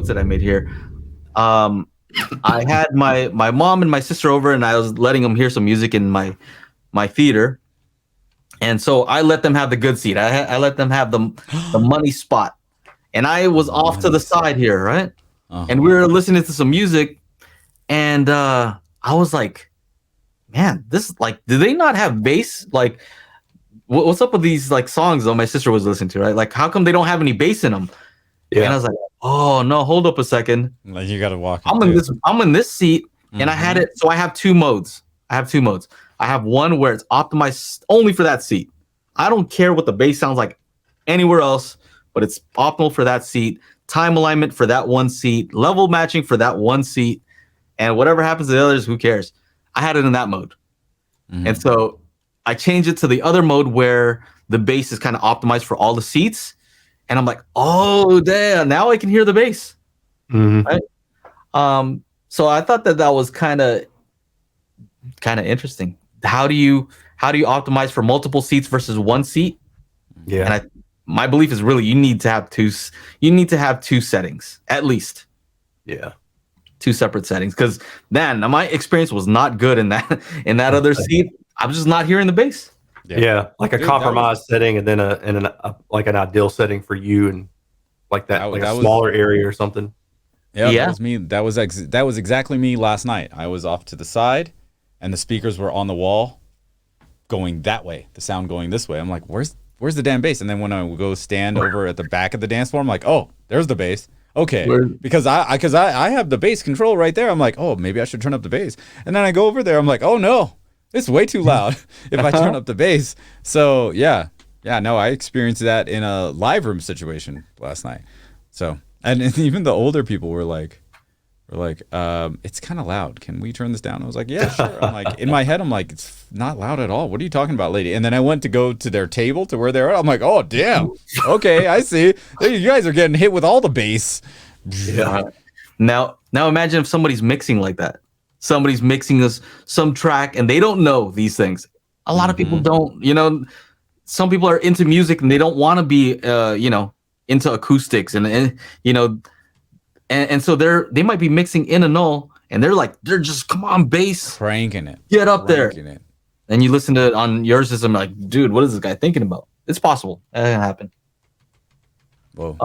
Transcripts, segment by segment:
notes that I made here. I had my mom and my sister over, and I was letting them hear some music in my theater. And so I let them have the good seat. I let them have the money spot. And I was off to the side here, right? And we were listening to some music, and I was like, man, this is like, do they not have bass? Like, what's up with these like songs that my sister was listening to, right? Like, how come they don't have any bass in them? Yeah. And I was like, oh no, hold up a second. Like, you got to walk. I'm in this seat, and I had it. So I have two modes. I have one where it's optimized only for that seat. I don't care what the bass sounds like anywhere else, but it's optimal for that seat. Time alignment for that one seat. Level matching for that one seat. And whatever happens to the others, who cares? I had it in that mode. And so I changed it to the other mode where the bass is kind of optimized for all the seats. And I'm like, oh, damn, now I can hear the bass. Right? So I thought that was kind of interesting. How do you optimize for multiple seats versus one seat? Yeah. And my belief is really you need to have two settings at least. Yeah. Two separate settings, because man, my experience was not good in that other seat. I was just not hearing the bass. Yeah, like a compromise setting, and then an ideal setting for you, and like that, like a smaller area or something. Yeah, that was me. That was exactly me last night. I was off to the side, and the speakers were on the wall, going that way. The sound going this way. I'm like, where's the damn bass? And then when I would go stand over at the back of the dance floor, I'm like, oh, there's the bass. Okay, because I have the bass control right there. I'm like, oh, maybe I should turn up the bass. And then I go over there. I'm like, oh no, it's way too loud if I turn up the bass. So yeah, no, I experienced that in a live room situation last night. So, and even the older people were like, it's kind of loud. Can we turn this down? I was like, yeah, sure. I'm like, in my head, I'm like, it's not loud at all. What are you talking about, lady? And then I went to go to their table to where they're at. I'm like, oh, damn. Okay, I see. You guys are getting hit with all the bass. Yeah. Now imagine if somebody's mixing like that. Somebody's mixing some track and they don't know these things. A lot of people don't, some people are into music and they don't want to be, into acoustics and And so they might be mixing in a null, and they're just, come on, bass, cranking it, get up there. And you listen to it on your system, like, dude, what is this guy thinking about? It's possible that can happen. Whoa.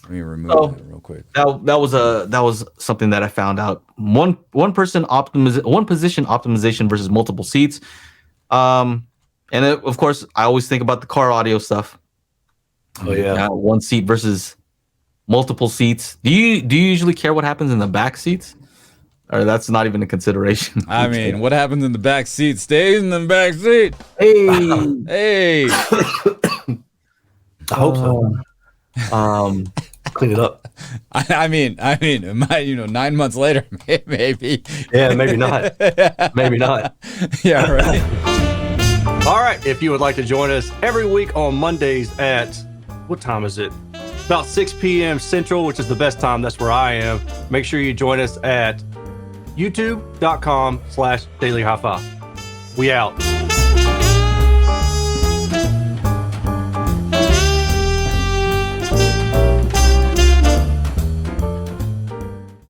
Let me remove that real quick. That was something that I found out. One position optimization versus multiple seats. And of course, I always think about the car audio stuff. Oh yeah, one seat versus multiple seats. Do you usually care what happens in the back seats, or that's not even a consideration? I mean, what happens in the back seat stays in the back seat. Hey. I hope so. Clean it up. I mean, 9 months later, maybe. Yeah, maybe not. Maybe not. Yeah, right. All right. If you would like to join us every week on Mondays at, what time is it? About 6 p.m. Central, which is the best time. That's where I am. Make sure you join us at youtube.com/Daily HiFi. We out.